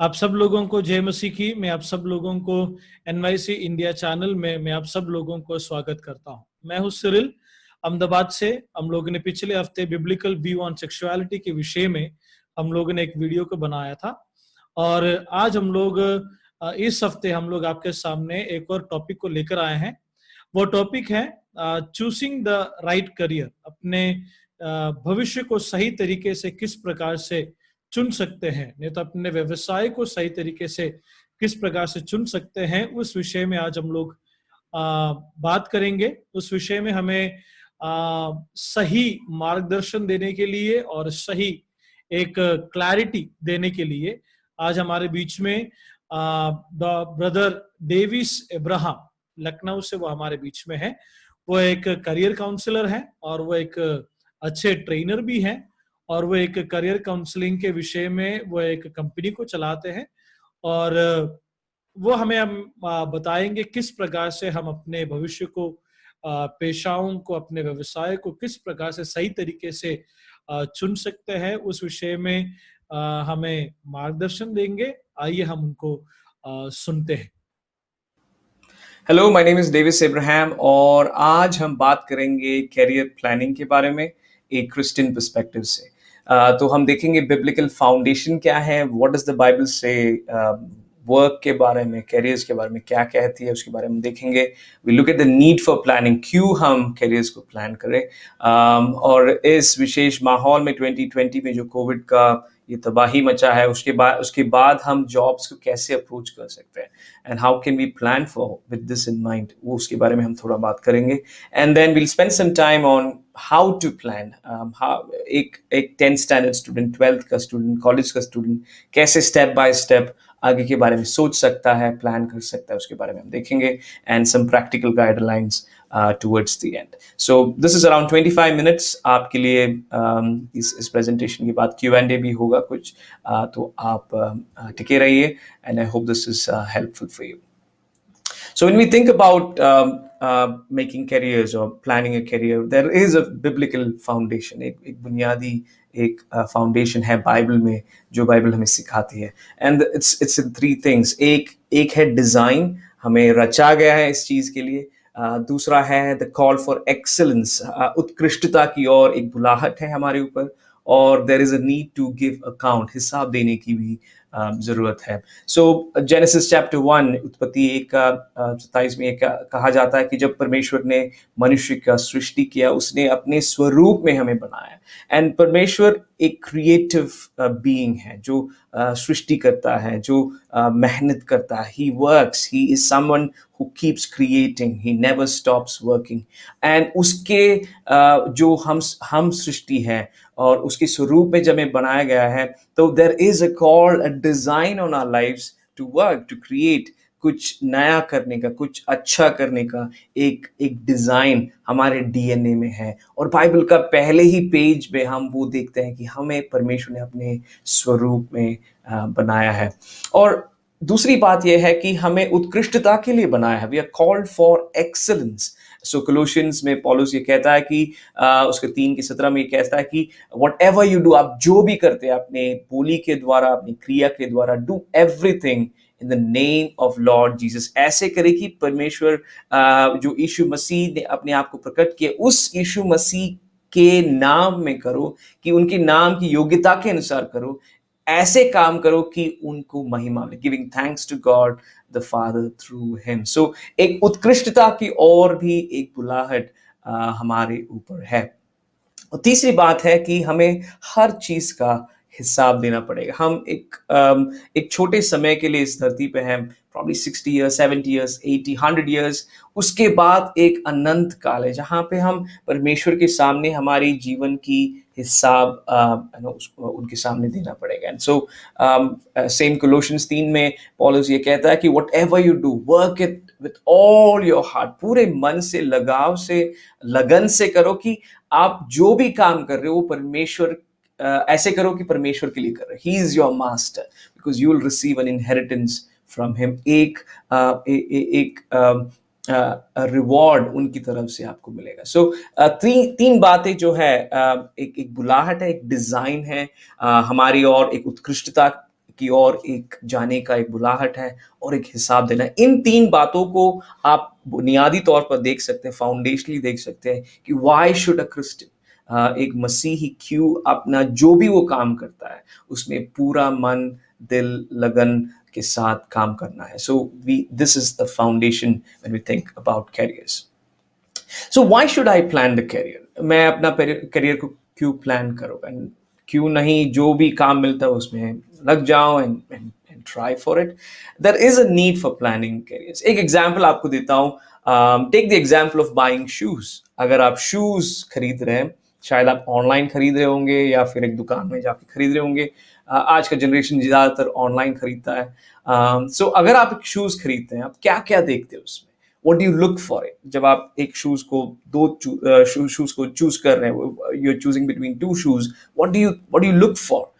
आप सब लोगों को जय मसीह की। मैं आप सब लोगों को एनवाईसी इंडिया चैनल में मैं आप सब लोगों को स्वागत करता हूं। मैं हूं सिरिल अहमदाबाद से। हम लोगों ने पिछले हफ्ते बिब्लिकल व्यू ऑन सेक्सुअलिटी के विषय में हम लोगों ने एक वीडियो को बनाया था, और आज हम लोग इस हफ्ते हम लोग आपके सामने एक और टॉपिक को लेकर आए हैं। वो टॉपिक है चूजिंग द राइट करियर। अपने भविष्य को सही तरीके से किस प्रकार से चुन सकते हैं, नहीं तो अपने व्यवसाय को सही तरीके से किस प्रकार से चुन सकते हैं, उस विषय में आज हम लोग बात करेंगे। उस विषय में हमें सही मार्गदर्शन देने के लिए और सही एक क्लैरिटी देने के लिए आज हमारे बीच में ब्रदर डेविस अब्राहम लखनऊ से वो हमारे बीच में है। वो एक करियर काउंसलर है और वो एक अच्छे ट्रेनर भी हैं, और वो एक करियर काउंसलिंग के विषय में वो एक कंपनी को चलाते हैं। और वो हमें हम बताएंगे किस प्रकार से हम अपने भविष्य को, पेशाओं को, अपने व्यवसाय को किस प्रकार से सही तरीके से चुन सकते हैं। उस विषय में हमें मार्गदर्शन देंगे। आइए हम उनको सुनते हैं। Hello, my name is Davis Abraham और आज हम बात करेंगे करियर प्लानिंग के बारे में एक क्रिश्चियन पर्सपेक्टिव से। तो हम देखेंगे बिब्लिकल फाउंडेशन क्या है, व्हाट डज द बाइबल से, वर्क के बारे में, करियर्स के बारे में क्या कहती है, उसके बारे में देखेंगे। We look at the need for planning, क्यों हम करियर्स को प्लान करें। और इस विशेष माहौल में 2020 में जो कोविड का ये तबाही मचा है, उसके बाद हम जॉब्स को कैसे अप्रोच कर सकते हैं and how can we plan for with this in mind, वो उसके बारे में हम थोड़ा बात करेंगे। And then will spend some time on how to plan. एक 10th स्टैंडर्ड स्टूडेंट, 12th का स्टूडेंट, कॉलेज का स्टूडेंट कैसे स्टेप बाय स्टेप आगे के बारे में सोच सकता है, प्लान कर सकता है, उसके बारे में हम देखेंगे। And some practical guidelines towards the end. So this is around 25 minutes आपके लिए। इस प्रेजेंटेशन के बाद Q&A भी होगा कुछ, तो आप टिके रहिए and I hope this is helpful for you. So when we think about making careers or planning a career, there is a biblical foundation. एक बुनियादी एक फाउंडेशन है बाइबल में, जो बाइबल हमें सिखाती है। And it's in 3 things. एक है डिजाइन, हमें रचा गया है इस चीज के लिए। दूसरा है द कॉल फॉर एक्सेलेंस, उत्कृष्टता की ओर एक बुलाहट है हमारे ऊपर। और there is a need to give account, हिसाब देने की भी जरूरत है। सो जेनेसिस चैप्टर 1, उत्पत्ति 1 का 27 में कहा जाता है कि जब परमेश्वर ने मनुष्य का सृष्टि किया, उसने अपने स्वरूप में हमें बनाया। एंड परमेश्वर एक क्रिएटिव बीइंग है, जो सृष्टि करता है, जो मेहनत करता है। He works, he is someone who keeps creating, he never stops working. and उसके जो हम सृष्टि है और उसके स्वरूप में जब हमें बनाया गया है, तो there is a call, a design on our lives to work, to create, कुछ नया करने का, कुछ अच्छा करने का एक डिजाइन हमारे डीएनए में है। और बाइबल का पहले ही पेज में हम वो देखते हैं कि हमें परमेश्वर ने अपने स्वरूप में बनाया है। और दूसरी बात यह है कि हमें उत्कृष्टता के लिए बनाया है। We are called for excellence. So Colossians में पौलुस ये कहता है कि उसके 3:17 में ये कहता है कि वट एवर यू डू, आप जो भी करते हैं अपने बोली के द्वारा, अपनी क्रिया के द्वारा, do everything in the name of Lord Jesus. ऐसे करे कि परमेश्वर जो यीशु मसीह ने अपने आप को प्रकट किया, उस यीशु मसीह के नाम में करो, कि उनके नाम की योग्यता के अनुसार करो। ऐसे काम करो कि उनको महिमा मिले, giving thanks to God the father through him. So एक उत्कृष्टता की और भी एक बुलाहट हमारे ऊपर है। और तीसरी बात है कि हमें हर चीज का हिसाब देना पड़ेगा। हम एक छोटे समय के लिए इस धरती पे हैं, प्रॉब्ली 60 years, 70 years, 80, 100 years। उसके बाद एक अनंत काल है जहाँ पे हम परमेश्वर के सामने हमारी जीवन की हिसाब उसको उनके सामने देना पड़ेगा। एंड सो सेम कोलोशियंस 3 में पौलुस ये कहता है कि what ever you do, work it with all your heart, पूरे मन से, लगाव से, लगन से करो, कि आप जो भी काम कर रहे हो वो परमेश्वर ऐसे करो कि परमेश्वर के लिए कर रहे हो। He is your master, because you will receive an inheritance from him. एक रिवॉर्ड उनकी तरफ से आपको मिलेगा। सो तीन बातें जो है, एक बुलाहट है, एक डिजाइन है हमारी, और एक उत्कृष्टता की ओर एक जाने का एक बुलाहट है और एक हिसाब देना है। इन 3 बातों को आप बुनियादी तौर पर देख सकते हैं, फाउंडेशनली देख सकते हैं कि व्हाई शुड अ क्रिश्चियन, एक मसीही क्यों अपना जो भी वो काम करता है उसमें पूरा मन, दिल, लगन के साथ काम करना है। So we this is the foundation when we think about careers. So why should I plan the career? मैं अपना करियर को क्यों प्लान करूँगा? क्यों नहीं जो भी काम मिलता है उसमें लग जाओ and try for it. There is a need for planning careers. एक एग्जांपल आपको देता हूँ। Take the example of buying shoes. अगर आप शूज खरीद रहे हैं, शायद आप ऑनलाइन खरीद रहे होंगे या फिर एक दुकान में जाके खरीद रहे होंगे। आज का जनरेशन ज़्यादातर ऑनलाइन खरीदता है। सो अगर आप शूज खरीदते हैं, आप क्या क्या देखते हैं उसमें? What do you look for it? जब आप एक शूज को शूज को चूज कर रहे हैं, you are choosing between two shoes, what do you look for?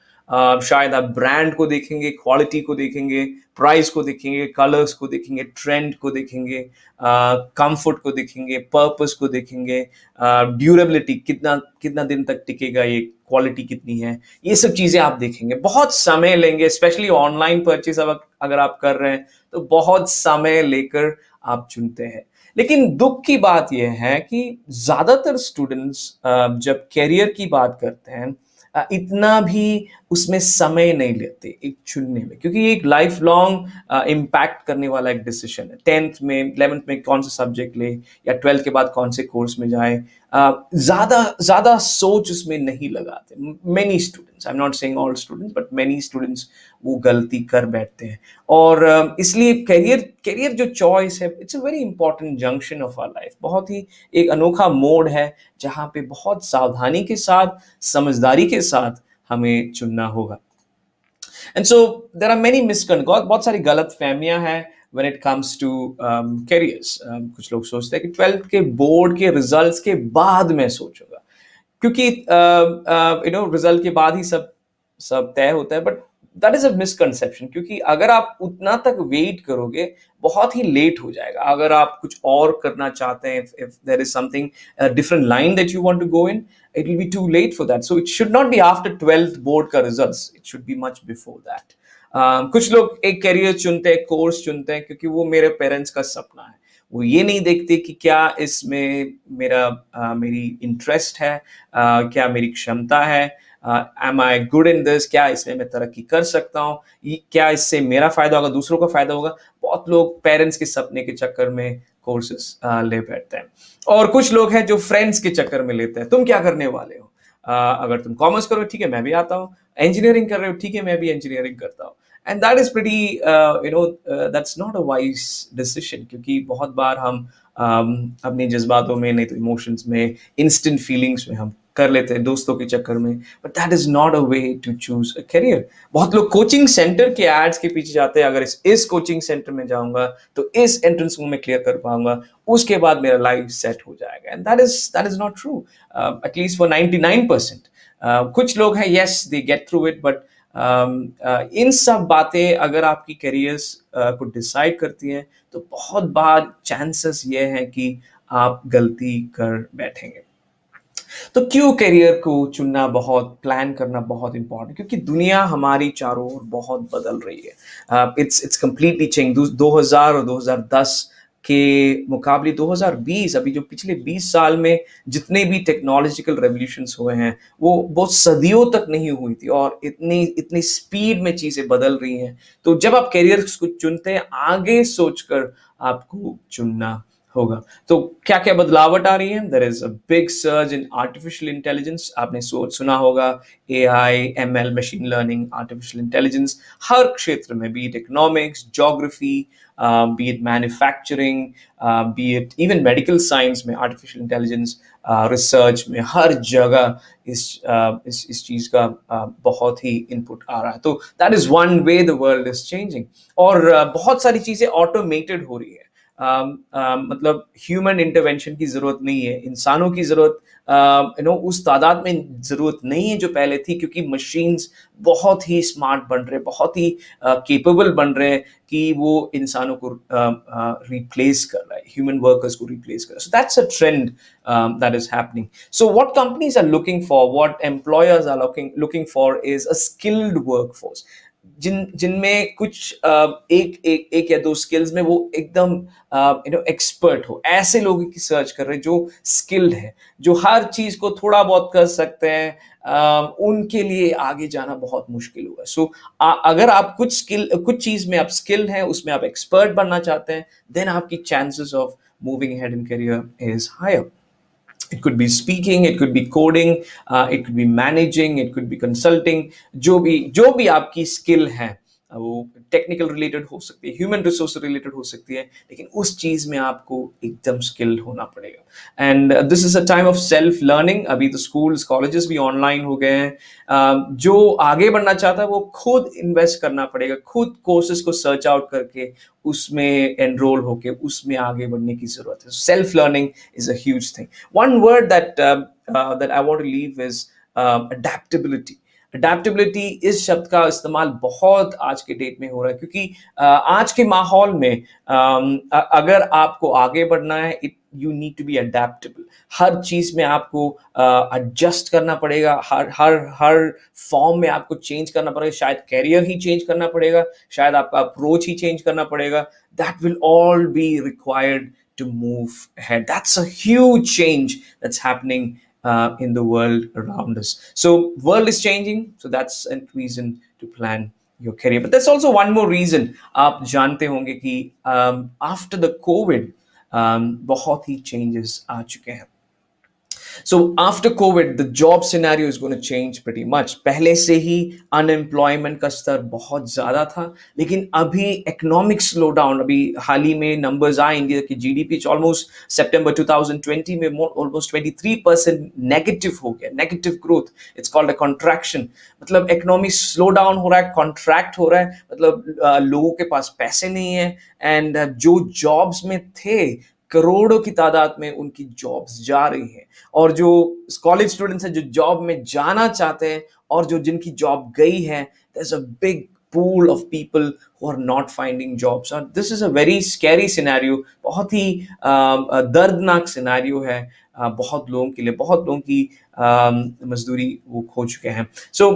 शायद आप ब्रांड को देखेंगे, क्वालिटी को देखेंगे, प्राइस को देखेंगे, कलर्स को देखेंगे, ट्रेंड को देखेंगे, कंफर्ट को देखेंगे, पर्पस को देखेंगे, ड्यूरेबिलिटी कितना कितना दिन तक टिकेगा, ये क्वालिटी कितनी है, ये सब चीजें आप देखेंगे। बहुत समय लेंगे, स्पेशली ऑनलाइन परचेज अगर आप कर रहे हैं तो बहुत समय लेकर आप चुनते हैं। लेकिन दुख की बात यह है कि ज्यादातर स्टूडेंट्स जब करियर की बात करते हैं इतना भी उसमें समय नहीं लेते एक चुनने में, क्योंकि ये एक लाइफ लॉन्ग इम्पैक्ट करने वाला एक डिसीजन है। 10th में, 11th में कौन सा सब्जेक्ट ले या 12th के बाद कौन से कोर्स में जाए, ज्यादा ज्यादा सोच उसमें नहीं लगाते। Many students, I am not saying all students, but many students वो गलती कर बैठते हैं। और इसलिए करियर करियर जो चॉइस है, it's a very important junction of our life. बहुत ही एक अनोखा मोड है जहाँ पे बहुत सावधानी के साथ, समझदारी के साथ हमें चुनना होगा। And so there are many misconception, बहुत सारी गलत फहमियां हैं when it comes to careers. कुछ लोग सोचते हैं कि 12th के बोर्ड के रिजल्ट्स के बाद मैं सोचूंगा, क्योंकि रिजल्ट के बाद ही सब सब तय होता है। But that is a misconception, क्योंकि अगर आप उतना तक वेट करोगे बहुत ही लेट हो जाएगा। अगर आप कुछ और करना चाहते हैं, if there is something different line that you want to go in, it will be too late for that. So it should not be after 12th board का results, it should be much before that. कुछ लोग एक career चुनते हैं, course चुनते हैं क्योंकि वो मेरे पेरेंट्स का सपना है। वो ये नहीं देखते कि क्या इसमें मेरी इंटरेस्ट है, क्या मेरी क्षमता है, am I good in this, क्या इसमें मैं तरक्की कर सकता हूँ, क्या इससे मेरा फायदा होगा, दूसरों का फायदा होगा। बहुत लोग पेरेंट्स के सपने के चक्कर में कोर्सेस ले बैठते हैं। और कुछ लोग हैं जो फ्रेंड्स के चक्कर में लेते हैं, तुम क्या करने वाले हो, अगर तुम कॉमर्स करो ठीक है मैं भी आता हूँ, इंजीनियरिंग कर रहे हो ठीक है मैं भी इंजीनियरिंग करता हूँ। And that is pretty that's not a wise decision, क्योंकि बहुत बार हम अपने जज्बातों में, नहीं तो इमोशंस में, इंस्टेंट फीलिंग्स में हम कर लेते हैं दोस्तों के चक्कर में। But that is not a way to choose a career. बहुत लोग कोचिंग सेंटर के एड्स के पीछे जाते हैं, अगर इस कोचिंग सेंटर में जाऊंगा तो इस एंट्रेंस को मैं क्लियर कर पाऊंगा, उसके बाद मेरा लाइफ सेट हो जाएगा। And that is not true, at least for 99%। कुछ लोग हैं, yes they get through it, but in सब बातें अगर आपकी करियर्स को डिसाइड करती हैं तो बहुत बार चांसेस ये हैं कि आप गलती कर बैठेंगे। तो क्यों करियर को चुनना, बहुत प्लान करना बहुत इंपॉर्टेंट, क्योंकि दुनिया हमारी चारों ओर बहुत बदल रही है। It's completely change. 2000 और 2010 के मुकाबले 2020, अभी जो पिछले 20 साल में जितने भी टेक्नोलॉजिकल रेवोल्यूशंस हुए हैं वो बहुत सदियों तक नहीं हुई थी, और इतनी इतनी स्पीड में चीजें बदल रही हैं। तो जब आप करियर को चुनते हैं, आगे सोचकर आपको चुनना होगा। तो क्या क्या बदलावट आ रही है? There is a big surge in artificial intelligence. आपने सुना होगा AI, ML, machine learning, artificial intelligence हर क्षेत्र में, be it economics, geography, be it manufacturing, be it even medical science में आर्टिफिशियल इंटेलिजेंस, रिसर्च में, हर जगह इस चीज का बहुत ही इनपुट आ रहा है। तो that is one way the world is changing. और बहुत सारी चीजें ऑटोमेटेड हो रही है। मतलब ह्यूमन इंटरवेंशन की जरूरत नहीं है, इंसानों की जरूरत उस तादाद में जरूरत नहीं है जो पहले थी, क्योंकि मशीन्स बहुत ही स्मार्ट बन रहे, बहुत ही केपेबल बन रहे हैं कि वो इंसानों को रिप्लेस कर रहा है, ह्यूमन वर्कर्स को रिप्लेस कर रहा है। So that's a trend that is happening. So what companies are looking for, what employers are looking for is a skilled workforce. जिनमें कुछ एक एक एक या दो स्किल्स में वो एकदम एक्सपर्ट हो, ऐसे लोगों की सर्च कर रहे हैं जो स्किल्ड है, जो हर चीज को थोड़ा बहुत कर सकते हैं। उनके लिए आगे जाना बहुत मुश्किल होगा। सो अगर आप कुछ चीज में आप स्किल्ड हैं, उसमें आप एक्सपर्ट बनना चाहते हैं, देन आपकी chances of moving ahead in career is higher. It could be speaking, it could be coding, it could be managing, it could be consulting. जो भी आपकी स्किल है, वो टेक्निकल रिलेटेड हो सकती है, ह्यूमन रिसोर्स रिलेटेड हो सकती है, लेकिन उस चीज में आपको एकदम स्किल्ड होना पड़ेगा। And this is a time of self learning. अभी तो स्कूल्स कॉलेजेस भी ऑनलाइन हो गए हैं। जो आगे बढ़ना चाहता है वो खुद इन्वेस्ट करना पड़ेगा, खुद कोर्सेज को सर्च आउट करके उसमें एनरोल होके उसमें आगे बढ़ने की जरूरत है। Self learning is a huge thing. One word that I want to leave is adaptability. Adaptability इस शब्द का इस्तेमाल बहुत आज के डेट में हो रहा है, क्योंकि आज के माहौल में अगर आपको आगे बढ़ना है, you need to be adaptable. हर चीज में आपको एडजस्ट करना पड़ेगा, हर हर हर फॉर्म में आपको चेंज करना पड़ेगा, शायद कैरियर ही चेंज करना पड़ेगा, शायद आपका अप्रोच ही चेंज करना पड़ेगा। That will all be required to move ahead. That's a huge change that's happening in the world around us. So world is changing, so that's a reason to plan your career. But there's also one more reason. आप जानते होंगे कि after the COVID बहुत ही changes आ चुके हैं। So after COVID, the job scenario is going to change pretty much. पहले से ही unemployment का स्तर बहुत ज़्यादा था, लेकिन अभी इकोनॉमिक स्लो डाउन, अभी हाल ही में नंबर्स आए इंडिया की जीडीपी ऑलमोस्ट सितंबर 2020 में ऑलमोस्ट 23% नेगेटिव हो गया, negative growth. It's called a contraction. मतलब इकोनॉमी स्लो डाउन हो रहा है, कॉन्ट्रैक्ट हो रहा है, मतलब लोगों के पास पैसे नहीं है, एंड जो जॉब्स में थे करोड़ों की तादाद में उनकी जॉब्स जा रही हैं, और जो कॉलेज स्टूडेंट्स हैं जो जॉब में जाना चाहते हैं और जो जिनकी जॉब गई है, there's a big pool of people who are not finding jobs. And this is a very scary scenario, बहुत ही दर्दनाक सिनेरियो है बहुत लोगों के लिए, बहुत लोगों की मजदूरी वो खो चुके हैं। सो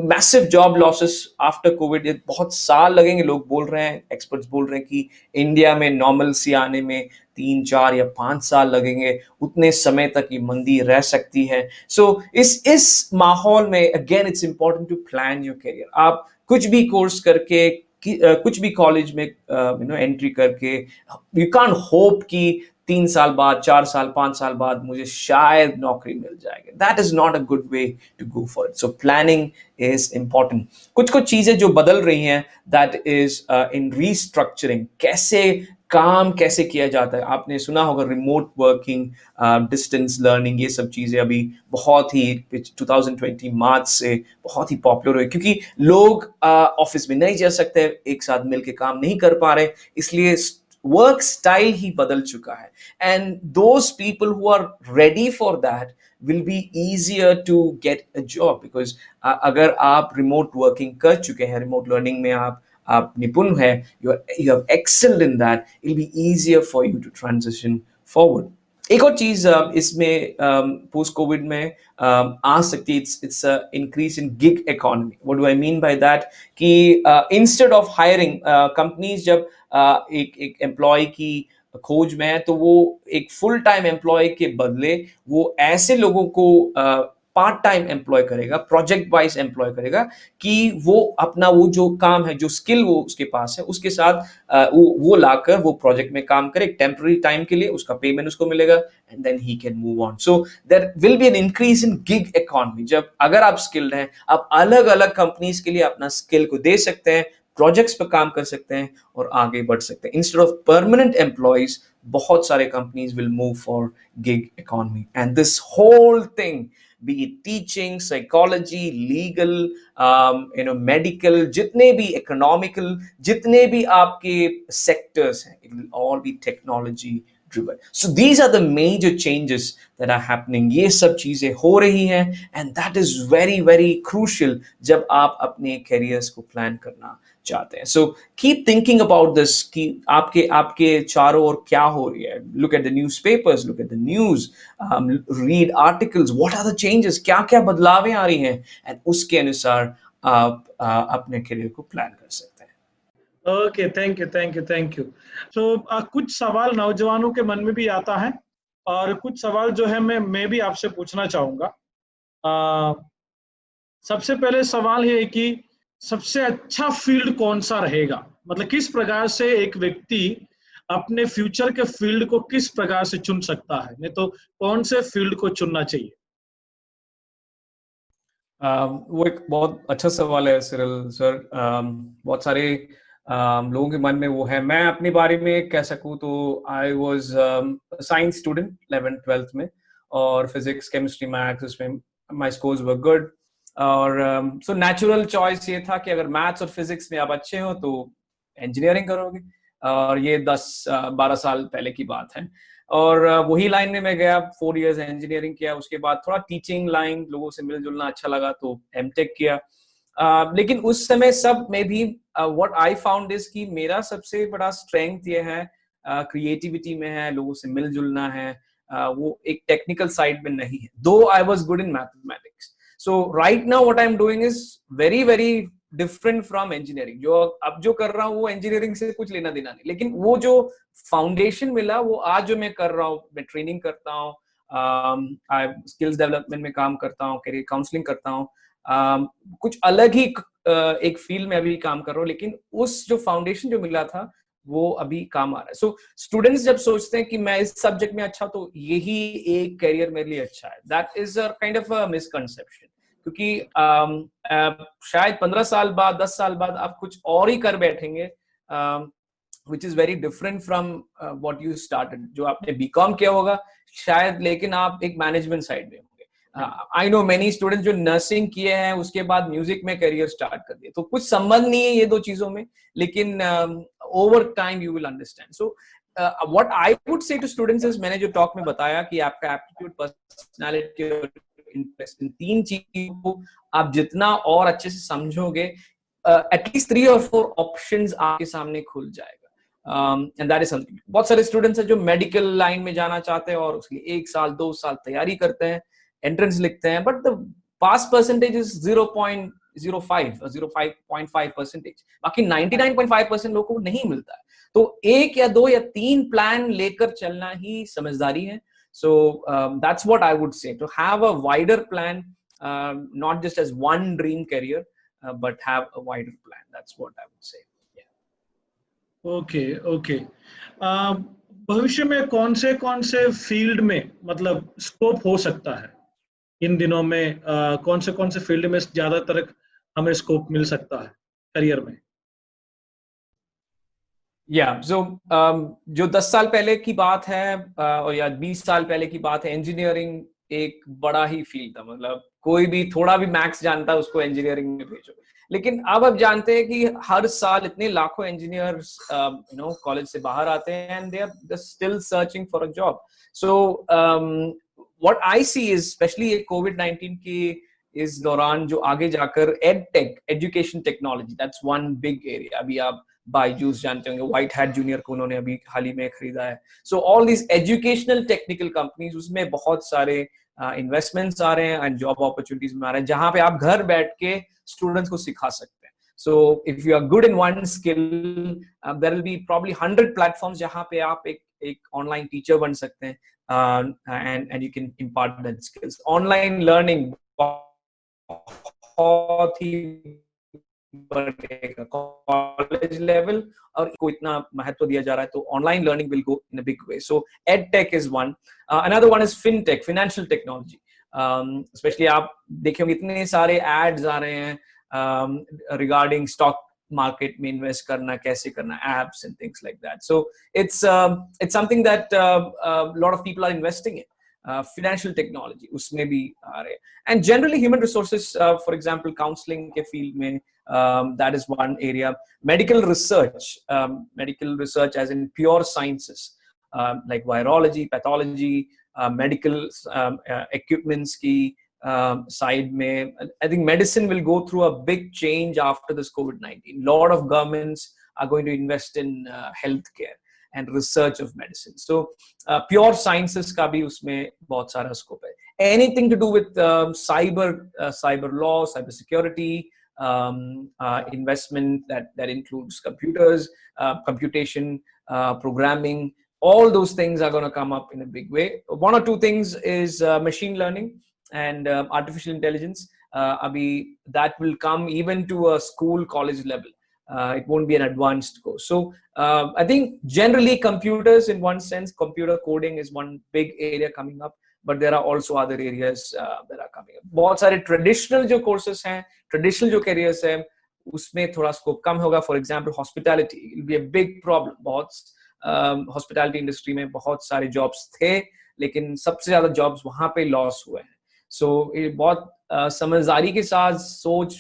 massive job losses after Covid, बहुत साल लगेंगे, लोग बोल रहे हैं, एक्सपर्ट्स बोल रहे हैं कि इंडिया में नॉर्मल सी आने में 3, 4 या 5 साल लगेंगे, उतने समय तक ये मंदी रह सकती है। सो इस माहौल में again it's important to plan your career. आप कुछ भी कोर्स करके कुछ भी कॉलेज में एंट्री करके यू कांट होप कि 3 साल बाद, 4 साल, 5 साल बाद मुझे शायद नौकरी मिल जाएगी। That is not a good way to go for it. So planning is important. कुछ कुछ चीजें जो बदल रही हैं, दैट इज इन रीस्ट्रक्चरिंग, काम कैसे किया जाता है। आपने सुना होगा रिमोट वर्किंग, डिस्टेंस लर्निंग, ये सब चीजें अभी बहुत ही 2020 मार्च से बहुत ही पॉपुलर हुई, क्योंकि लोग ऑफिस में नहीं जा सकते, एक साथ मिलकर काम नहीं कर पा रहे, इसलिए वर्क स्टाइल ही बदल चुका है। And those people who are ready for that will be easier to get a job, because अगर आप रिमोट वर्किंग कर चुके हैं, रिमोट लर्निंग में आप निपुण है, you have excelled in that, it'll be easier for you to transition forward. एक और चीज इसमें पोस्ट कोविड में आ सकती है, it's increase in gig economy. What do I mean by that, कि इंस्टेड ऑफ हायरिंग, कंपनीज जब एक एम्प्लॉय की खोज में है, तो वो एक फुल टाइम एम्प्लॉय के बदले वो ऐसे लोगों को पार्ट टाइम एम्प्लॉय करेगा, प्रोजेक्ट वाइज एम्प्लॉय करेगा, कि वो अपना वो जो काम है, जो स्किल वो उसके पास है, उसके साथ वो लाकर वो प्रोजेक्ट में काम करे टेम्पररी टाइम के लिए, उसका पेमेंट उसको मिलेगा, and then he can move on. So there will be an increase in gig economy. जब अगर आप स्किल्ड हैं, आप अलग अलग कंपनीज के लिए अपना स्किल को दे सकते हैं, प्रोजेक्ट्स पर काम कर सकते हैं और आगे बढ़ सकते हैं। इंस्टेड ऑफ परमानेंट एम्प्लॉयज, बहुत सारे companies will move for gig economy, and this whole thing, be it teaching, psychology, legal, medical, जितने भी economical, जितने भी आपके sectors हैं, it will all be technology driven. So these are the major changes that are happening. ये सब चीजें हो रही हैं, and that is very very crucial जब आप अपने careers को plan करना चाहते हैं। So keep thinking about this, कि आपके चारों ओर क्या हो रही है। Look at the newspapers, look at the news, read articles, what are the changes, क्या क्या बदलावें आ रही हैं, and उसके अनुसार आप अपने करियर को प्लान कर सकते हैं। Okay, thank you, thank you, thank you. तो कुछ सवाल नौजवानों के मन में भी आता है, और कुछ सवाल जो है मैं भी आपसे पूछना चाहूंगा। अ, सबसे पहले सवाल ये है कि सबसे अच्छा फील्ड कौन सा रहेगा? मतलब किस प्रकार से एक व्यक्ति अपने फ्यूचर के फील्ड को किस प्रकार से चुन सकता है, नहीं तो कौन से फील्ड को चुनना चाहिए? वो एक बहुत अच्छा सवाल है सिरल सर। बहुत सारे लोगों के मन में वो है। मैं अपने बारे में कह सकूं तो I was science student 11th 12th में, और फिजिक्स केमिस्ट्री मैथ्स उसमें माय स्कोर्स वर गुड। और सो नेचुरल चॉइस ये था कि अगर मैथ्स और फिजिक्स में आप अच्छे हो तो इंजीनियरिंग करोगे। और ये 10-12 साल पहले की बात है। और वही लाइन में मैं गया, 4 इयर्स इंजीनियरिंग किया, उसके बाद थोड़ा टीचिंग लाइन, लोगों से मिल जुलना अच्छा लगा तो एमटेक किया। लेकिन उस समय सब में भी व्हाट आई फाउंड इज कि मेरा सबसे बड़ा स्ट्रेंथ ये है, क्रिएटिविटी में है, लोगों से मिल जुलना है। वो एक टेक्निकल साइड में नहीं है, दो I was good in mathematics. So right now what I am doing is very very different from engineering. जो अब जो कर रहा हूँ वो इंजीनियरिंग से कुछ लेना देना नहीं, लेकिन वो जो फाउंडेशन मिला वो आज जो मैं कर रहा हूँ, मैं ट्रेनिंग करता हूँ, स्किल्स डेवलपमेंट में काम करता हूँ, करियर काउंसलिंग करता हूँ। कुछ अलग ही एक फील्ड में अभी काम कर रहा हूँ, लेकिन उस जो फाउंडेशन जो मिला था वो अभी काम आ रहा है। सो स्टूडेंट्स जब सोचते हैं कि मैं इस सब्जेक्ट में अच्छा, तो यही एक करियर मेरे लिए अच्छा है, that is a kind of a misconception. क्योंकि शायद 15 साल बाद, 10 साल बाद आप कुछ और ही कर बैठेंगे, which is very different from what you started। जो आपने बीकॉम किया होगा शायद, लेकिन आप एक मैनेजमेंट साइड में होंगे। आई नो मेनी स्टूडेंट्स जो नर्सिंग किए हैं उसके बाद म्यूजिक में करियर स्टार्ट कर दिए, तो कुछ संबंध नहीं है ये दो चीजों में, लेकिन over time you will understand. So what I would say to students is, मैंने जो टॉक में बताया कि आपका एप्टीट्यूड, पर्सनालिटी और इंटरेस्ट, इन तीन चीजों को आप जितना और अच्छे से समझोगे, एटलीस्ट 3 और 4 ऑप्शंस आपके सामने खुल जाएगा। And that is something. बहुत सारे स्टूडेंट्स हैं जो मेडिकल लाइन में जाना चाहते हैं और उसके लिए 1 साल 2 साल तैयारी करते हैं, एंट्रेंस लिखते हैं, but the pass percentage is 0.05 बाकी 99.5% लोगों को नहीं मिलता है। तो 1 या 2 या 3 प्लान लेकर चलना ही समझदारी है। So that's what I would say, to have a wider plan, not just as one dream career, but have a wider plan. That's what I would say. Yeah. Okay, okay. भविष्य में कौन से field में मतलब scope हो सकता है इन दिनों में? कौन से फील्ड में ज्यादातर हमें स्कोप मिल सकता है करियर में? जो 10 साल पहले की बात है, और या 20 साल पहले की बात है, इंजीनियरिंग एक बड़ा ही फील्ड था। मतलब कोई भी थोड़ा भी मैथ्स जानता है उसको इंजीनियरिंग में भेजो। लेकिन अब जानते हैं कि हर साल इतने लाखों इंजीनियर्स कॉलेज से बाहर आते हैं, and they are still searching for a job. So what I see is, especially ये कोविड-19 की इस दौरान जो आगे जाकर edtech, education technology, that's one big area. अभी आप बायजूस जानते होंगे, व्हाइट हैट जूनियर को उन्होंने अभी हाल ही में खरीदा है। So all this educational technical companies, उसमें बहुत सारे इन्वेस्टमेंट्स आ रहे हैं एंड जॉब अपॉर्चुनिटीज में आ रहे हैं, जहां पे आप घर बैठ के स्टूडेंट्स को सिखा सकते हैं। So if you are good in one skill, there will be probably 100 platforms जहां पे आप एक ऑनलाइन टीचर बन सकते हैं, and you can impart that skills. Online learning बहुत ही बढ़ेगा कॉलेज लेवल, और को इतना महत्व दिया जा रहा है, तो online learning will go in a big way. So ed tech is one. Another one is fintech, financial technology. Specially आप देखे होंगे इतने सारे एड्स आ रहे हैं रिगार्डिंग स्टॉक मार्केट में इन्वेस्ट करना, कैसे करना, apps and things like that. So it's something that lot of people are investing in. Financial technology उसमें भी आ रहे हैं, and generally human resources, for example counselling के फील्ड में, that is one area. Medical research as in pure sciences, like virology, pathology, medical equipments ki side mein, I think medicine will go through a big change after this COVID-19. Lot of governments are going to invest in healthcare and research of medicine. So pure sciences ka bhi usme bahut sara scope hai. Anything to do with cyber law, cyber security, investment that includes computers, computation, programming. All those things are going to come up in a big way. One or two things is machine learning and artificial intelligence. Abhi, that will come even to a school, college level. It won't be an advanced course. So I think generally computers, in one sense, computer coding is one big area coming up. But there are also other areas that are coming up. बहुत सारे traditional जो courses हैं, traditional जो careers हैं, उसमें थोड़ा scope कम होगा. For example, hospitality will be a big problem. बहुत hospitality industry में बहुत सारे jobs थे, लेकिन सबसे ज़्यादा jobs वहाँ पे loss हुए हैं. So ये बहुत समझदारी के साथ सोच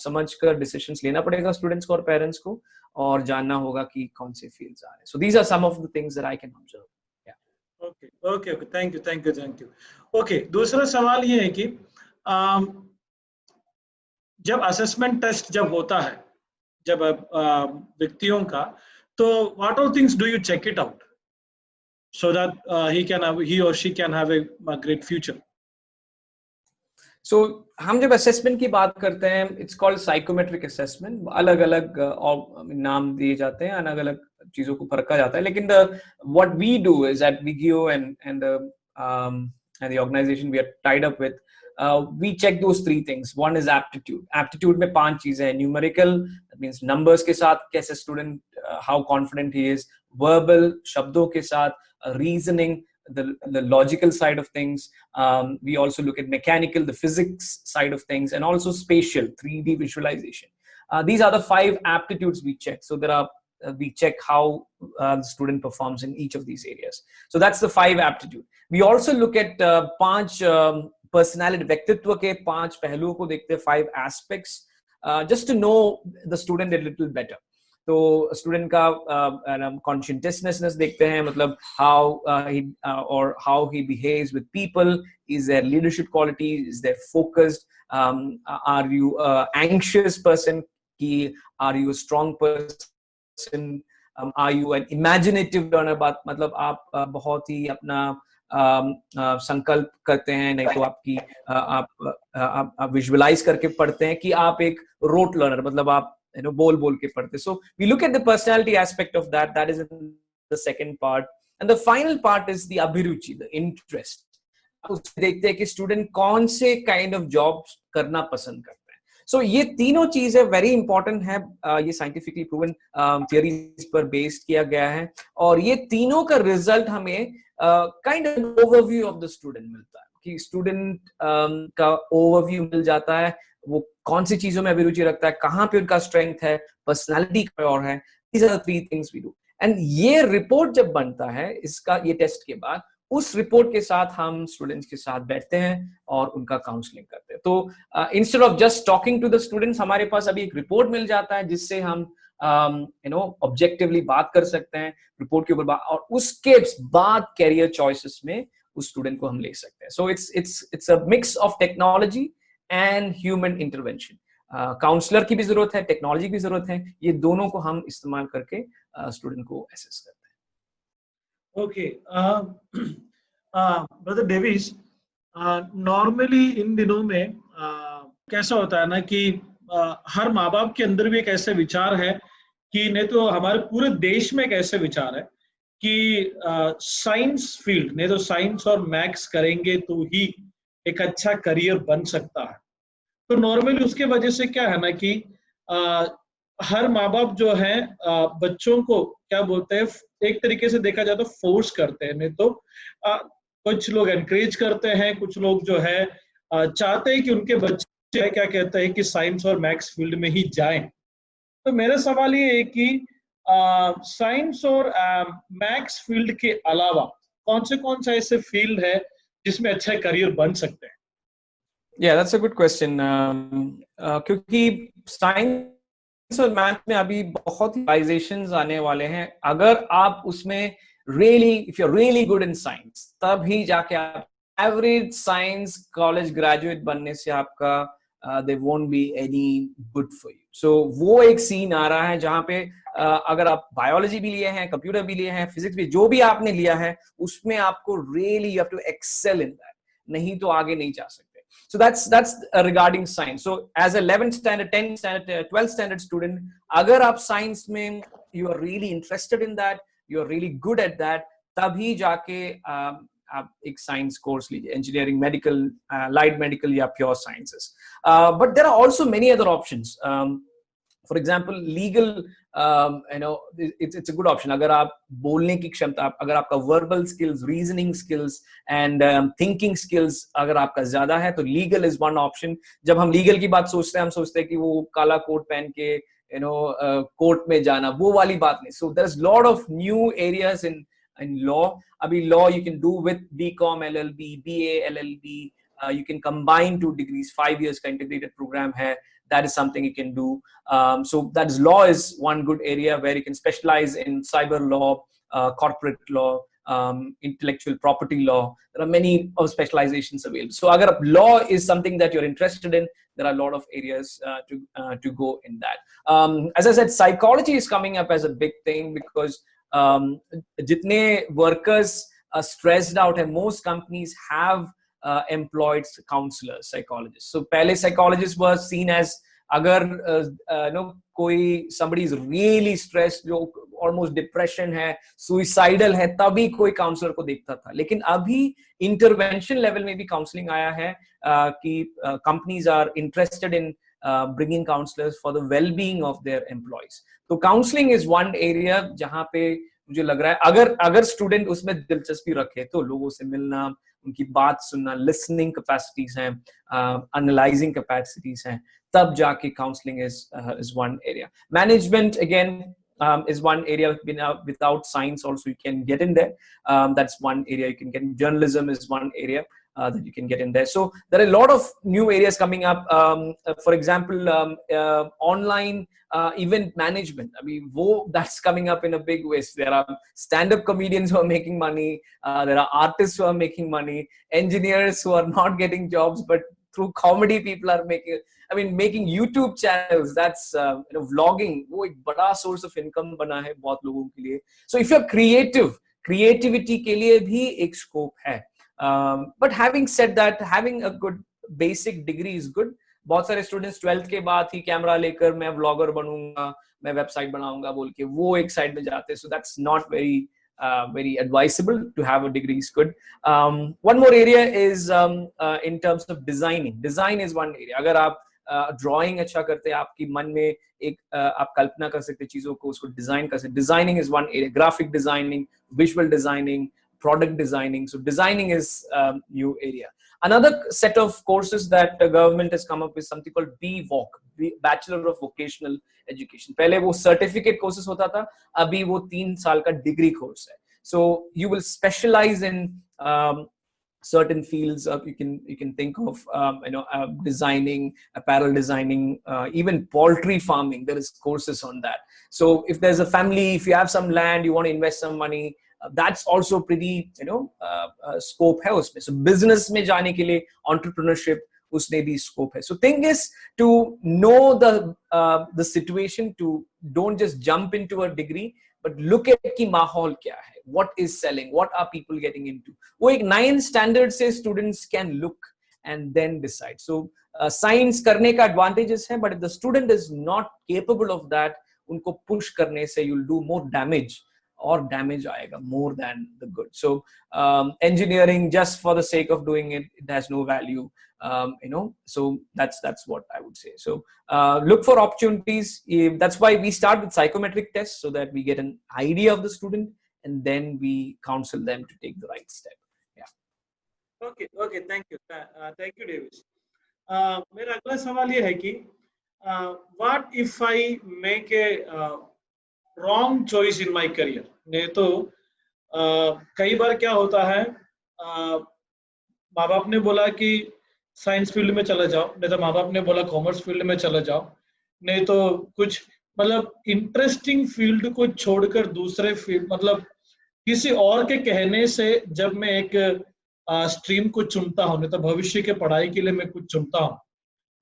समझकर decisions लेना पड़ेगा students को और parents को, और जानना होगा कि कौन से fields आ रहे हैं. So these are some of the things that I can observe. Okay okay okay, thank you thank you thank you. Okay, दूसरा सवाल ये है कि जब असेसमेंट टेस्ट जब होता है, जब व्यक्तियों का, तो what all things do you check it out so that he or she can have a great future? So हम जब असेसमेंट की बात करते हैं, इट्स कॉल्ड साइकोमेट्रिक असेसमेंट. अलग अलग नाम दिए जाते हैं, अलग अलग चीजों को परखा जाता है, लेकिन what we do is that Vigio and the organization we are tied up with, we check those three things. One is aptitude. Aptitude में 5 चीजें हैं. Numerical, that means numbers के साथ कैसे student, how confident he is. Verbal, शब्दों के साथ. Reasoning, the logical side of things. We also look at mechanical, the physics side of things, and also spatial, 3D visualization. These are the 5 aptitudes we check. So there are we check how the student performs in each of these areas. So that's the 5 aptitude. We also look at 5 personality, व्यक्तित्व के 5 पहलुओं को देखते हैं, 5 aspects, just to know the student a little better. तो student का conscientiousness देखते हैं, मतलब how he behaves with people, is there leadership qualities, is there focused, are you anxious person, are you a strong person, are you an imaginative learner, मतलब आप बहुत ही अपना संकल्प करते हैं, नहीं तो आपकी आप विजुअलाइज करके पढ़ते हैं, कि आप एक रोट लर्नर, मतलब आप बोल के पढ़ते. So we look at the personality aspect of that. That is in the second part, and the final part is the abhiruchi, the interest. उससे देखते हैं कि स्टूडेंट कौन से काइंड ऑफ जॉब्स करना पसंद करते हैं. सो ये तीनों चीजें वेरी इंपॉर्टेंट है. ये साइंटिफिकली प्रूवन थियरीज पर बेस्ड किया गया है, और ये तीनों का रिजल्ट हमें kind of overview of the student मिलता है, कि स्टूडेंट का ओवरव्यू मिल जाता है, वो कौन सी चीजों में अभिरुचि रखता है, कहाँ पे उनका स्ट्रेंथ है, पर्सनालिटी क्या और है. These are the 3 things we do. And ये रिपोर्ट जब बनता है इसका, ये टेस्ट के बाद, उस रिपोर्ट के साथ हम स्टूडेंट्स के साथ बैठते हैं और उनका काउंसलिंग करते हैं. तो instead of just talking to the students, हमारे पास अभी एक रिपोर्ट मिल जाता है जिससे हम ऑब्जेक्टिवली बात कर सकते हैं रिपोर्ट के ऊपर, और उसके बाद कैरियर चॉइसेस में उस स्टूडेंट को हम ले सकते हैं. So it's a mix of technology and human intervention. Counsellor की भी जरूरत है, टेक्नोलॉजी की जरूरत है, ये दोनों को हम इस्तेमाल करके स्टूडेंट को असेस करते हैं. Okay, brother Davis, normally in दिनों में कैसा होता है ना कि हर माँ बाप के अंदर भी एक ऐसे विचार है, कि नहीं तो हमारे पूरे देश में एक ऐसे विचार है कि साइंस फील्ड, नहीं तो साइंस और मैथ्स करेंगे तो ही एक अच्छा करियर बन सकता है. तो नॉर्मली उसके वजह से क्या है ना कि हर माँ बाप जो है बच्चों को क्या बोलते हैं, एक तरीके से देखा जाए तो फोर्स करते हैं, नहीं तो कुछ लोग एनकरेज करते हैं, कुछ लोग जो है चाहते हैं कि उनके बच्चे क्या कहते हैं कि साइंस और मैथ्स फील्ड में ही जाएं. तो मेरा सवाल ये है कि साइंस और मैथ्स फील्ड के अलावा कौन सा ऐसे फील्ड है जिसमें अच्छा करियर बन सकते हैं? Yeah, that's a good question. क्योंकि साइंस और मैथ में अभी बहुत रियलाइजेशंस आने वाले हैं. अगर आप उसमें if you're really good in science, तब ही जाके आप एवरेज साइंस कॉलेज ग्रेजुएट बनने से आपका there won't be any good for you. So वो एक सीन आ रहा है जहाँ पे अगर आप बायोलॉजी भी लिए हैं, कंप्यूटर भी लिए हैं, फिजिक्स भी, जो भी आपने लिया है, उसमें आपको really you have to excel in that, नहीं तो आगे नहीं जा सकते. So that's regarding science. So as 11th standard, 10th standard, 12th standard student, अगर आप science में you are really interested in that, you are really good at that, तभी जाके आप एक साइंस कोर्स लीजिए, इंजीनियरिंग, मेडिकल, लाइट मेडिकल या pure sciences. But there are also many other options. For example legal, you know, it's a good option. अगर आप बोलने की क्षमता, अगर आपका verbal skills, reasoning skills and thinking skills अगर आपका ज्यादा है, तो लीगल इज वन ऑप्शन. जब हम लीगल की बात सोचते हैं, हम सोचते हैं कि वो काला कोट पहन के कोर्ट में जाना, वो वाली बात नहीं. So there is lot of new areas in law. Abhi law you can do with BCom, LLB, BA, LLB. You can combine 2 degrees, 5 years ka integrated program hai. That is something you can do. So that is, law is one good area where you can specialize in cyber law, corporate law, intellectual property law. There are many of specializations available. So agar law is something that you're interested in, there are a lot of areas to go in that. As I said, psychology is coming up as a big thing because जितने workers stressed out है, most companies have employed counselors, psychologists. So पहले psychologists were seen as, अगर कोई somebody is really stressed, जो almost depression है, suicidal है, तभी कोई counselor को देखता था. लेकिन अभी intervention level में भी counseling आया है, कि companies are interested in bringing counselors for the well-being of their employees. तो counseling is one area जहाँ पे मुझे लग रहा है अगर स्टूडेंट उसमें दिलचस्पी रखे, तो लोगों से मिलना, उनकी बात सुनना, लिसनिंग कैपेसिटीज हैं, एनालाइजिंग कैपेसिटीज हैं, तब जाके counselling is one area. Management again is one area. Without science also you can get in there. That's one area you can get in. Journalism is one area that you can get in there. So there are a lot of new areas coming up. For example, online event management. I mean, that's coming up in a big way. There are stand-up comedians who are making money. There are artists who are making money. Engineers who are not getting jobs, but through comedy people are making YouTube channels. That's vlogging. वो एक बड़ा source of income बना है बहुत लोगों के लिए. So if you're creative, creativity के लिए भी एक scope है. But having said that, having a good basic degree is good. बहुत सारे स्टूडेंट्स 12th के बाद ही कैमरा लेकर मैं व्लॉगर बनूंगा, मैं वेबसाइट बनाऊंगा बोल के वो एक साइड में जाते हैं. So that's not very advisable. To have a degree is good. One more area is in terms of designing. Design is one area. अगर आप ड्राइंग अच्छा करते हैं, आपकी मन में एक आप कल्पना कर सकते चीजों को, उसको डिजाइन कर सकते. Designing is one area. Graphic designing, visual designing, product designing. So designing is new area. Another set of courses that the government has come up with, something called BVOC, Bachelor of Vocational Education. पहले वो certificate courses होता था, अभी वो 3 साल का degree course है. So you will specialize in certain fields. You can think of designing, apparel designing, even poultry farming. There is courses on that. So if there's a family, if you have some land, you want to invest some money, that's also pretty scope है उसमें. So business में जाने के लिए, entrepreneurship, उसमें भी scope है. So thing is to know the situation, to don't just jump into a degree, but look at कि माहौल क्या है, what is selling, what are people getting into. वो एक 9 standard से students can look and then decide. So science करने का advantages है, but if the student is not capable of that, उनको push करने से you'll do more damage. Or damage आएगा more than the good. So engineering just for the sake of doing it, it has no value. So that's what I would say. So look for opportunities. That's why we start with psychometric tests, so that we get an idea of the student and then we counsel them to take the right step. Yeah. Okay, thank you Davis. मेरा अगला सवाल ये है कि what if I make a wrong choice in my career? नहीं तो कई बार क्या होता है, माँ बाप ने बोला कि साइंस फील्ड में चले जाओ, नहीं तो माँ बाप ने बोला कॉमर्स फील्ड में चले जाओ, नहीं तो कुछ इंटरेस्टिंग फील्ड को छोड़कर दूसरे फील्ड, किसी और के कहने से जब मैं एक स्ट्रीम को चुनता हूँ, नहीं तो भविष्य के पढ़ाई के लिए मैं कुछ चुनता हूँ,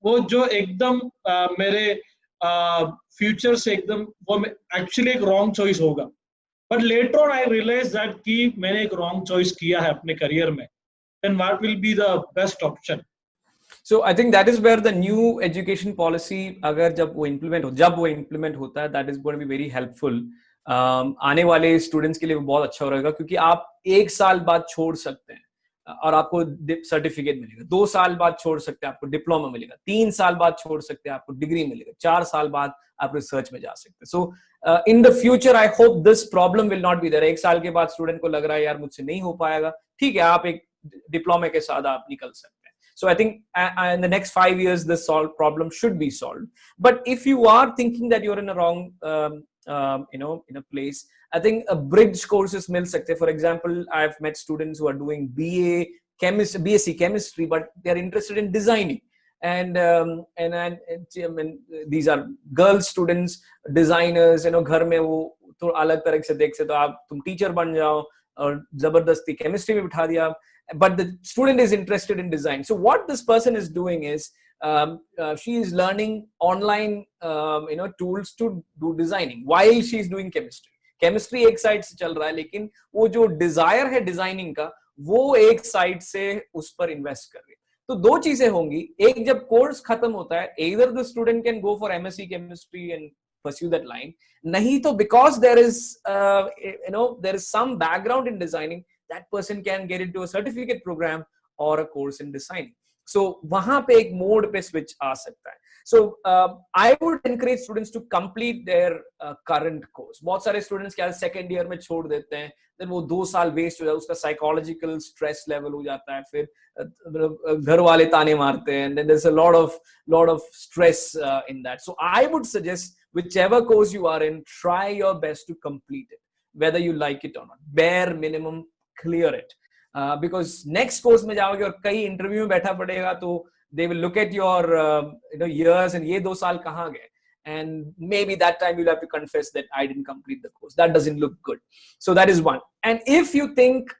वो जो एकदम मेरे फ्यूचर से एकदम वो एक्चुअली एक रॉन्ग चॉइस होगा. But later on I realise that कि मैंने एक रॉन्ग चॉइस किया है अपने करियर में. Then what will be the best option? So I think that is where the new education policy, अगर जब वो implement होता है, that is going to be very helpful. आने वाले स्टूडेंट्स के लिए वो बहुत अच्छा रहेगा, क्योंकि आप एक साल बाद छोड़ सकते हैं और आपको सर्टिफिकेट मिलेगा, 2 साल बाद छोड़ सकते हैं आपको डिप्लोमा मिलेगा, 3 साल बाद छोड़ सकते हैं आपको डिग्री मिलेगा, 4 साल बाद आप रिसर्च में जा सकते हैं. So in the future I hope this problem will not be there. 1 साल के बाद स्टूडेंट को लग रहा है यार मुझसे नहीं हो पाएगा, ठीक है, आप एक डिप्लोमा के साथ आप निकल सकते हैं. So I think in the next 5 years, this problem should be solved. But if you are thinking that you're in a wrong, in a place, I think a bridge courses mil sakte. For example, I've met students who are doing BSc chemistry, but they're interested in designing. And these are girl students, designers. घर में वो तो अलग तरह से देख से तो आप तुम टीचर बन जाओ और जबरदस्ती केमिस्ट्री में बिठा दिया. But the student is interested in design. So what this person is doing is she is learning online tools to do designing while she is doing chemistry. Chemistry एक साइड से चल रहा है, लेकिन वो जो डिजायर है डिजाइनिंग का वो एक साइड से उस पर इन्वेस्ट कर रही है. तो 2 चीजें होंगी. एक, जब कोर्स खत्म होता है, either the student can go for MSc chemistry and pursue that line. नहीं तो because there is some background in designing, that person can get into a certificate program or a course in designing. So वहां पे एक mode पे switch आ सकता है. So I would encourage students to complete their current course. बहुत सारे students क्या second year में छोड़ देते हैं, then वो 2 साल वेस्ट हो जाता है, उसका psychological stress level हो जाता है, फिर घर वाले ताने मारते हैं, and then there's a lot of stress in that. So I would suggest whichever course you are in, try your best to complete it, whether you like it or not. Bare minimum, clear it. Because next course में जाओगे और कई interview में बैठा पड़ेगा, तो they will look at your years and ये 2 साल कहाँ गए, and maybe that time you'll have to confess that I didn't complete the course. That doesn't look good. So that is one. And if you think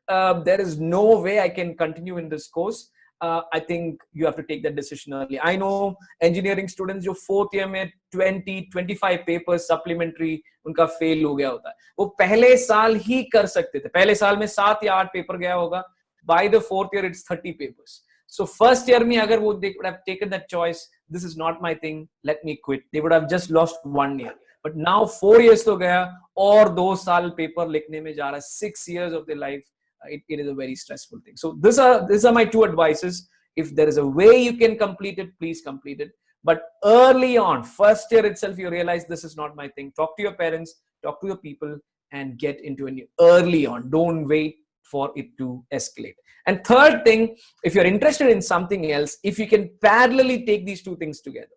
there is no way I can continue in this course, I think you have to take that decision early. I know engineering students जो 4th year में 20-25 papers supplementary उनका fail हो गया होता है, वो पहले साल ही कर सकते थे. पहले साल में 7 या 8 पेपर गया होगा. By the 4th year it's 30 papers. So first year में अगर वो they would have taken that choice, this is not my thing, let me quit, they would have just lost 1 year. But now 4 years तो गया और 2 साल paper लिखने में जा रहा है. 6 years of their life. It is a very stressful thing. So these are my 2 advices. If there is a way you can complete it, please complete it. But early on, first year itself, you realize this is not my thing. Talk to your parents, talk to your people, and get into a new early on. Don't wait for it to escalate. And third thing, if you're interested in something else, if you can parallelly take these 2 things together.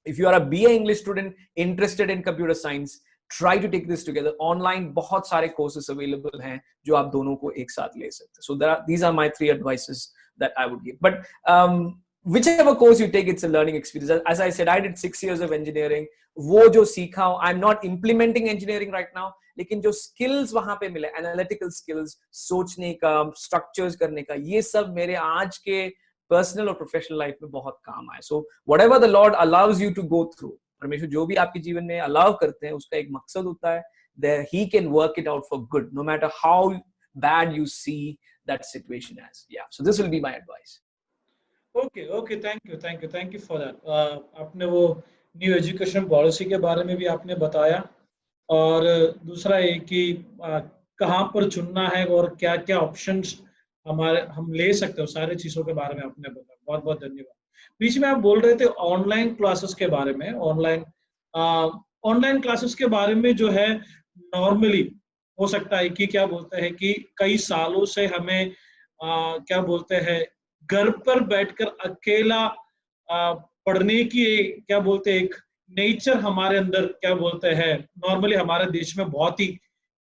If you are a BA English student interested in computer science, try to take this together. Online बहुत सारे courses available हैं जो आप दोनों को एक साथ ले सकते हैं. So these are my 3 advices that I would give. But whichever course you take, it's a learning experience. As I said, I did 6 years of engineering. वो जो सीखा, I'm not implementing engineering right now, लेकिन जो skills वहां पे मिले, analytical skills, सोचने का, structures करने का, ये सब मेरे आज के personal और professional life में बहुत काम आए. So whatever the Lord allows you to go through, परमेश्वर जो भी आपके जीवन में अलाउ करते हैं, उसका एक मकसद होता है, that he can work it out for good, no matter how bad you see that situation as. Yeah, so this will be my advice. Okay, thank you for that. आपने वो न्यू एजुकेशन पॉलिसी के बारे में भी आपने बताया, और दूसरा ये कि कहाँ पर चुनना है और क्या क्या ऑप्शंस हम ले सकते हो, सारी चीजों के बारे में आपने बताया. बहुत बहुत धन्यवाद. बीच में आप बोल रहे थे ऑनलाइन क्लासेस के बारे में. ऑनलाइन क्लासेस के बारे में जो है, नॉर्मली हो सकता है कि क्या बोलते हैं कि कई सालों से हमें क्या बोलते हैं घर पर बैठकर अकेला पढ़ने की क्या बोलते हैं एक नेचर हमारे अंदर क्या बोलते हैं नॉर्मली हमारे देश में बहुत ही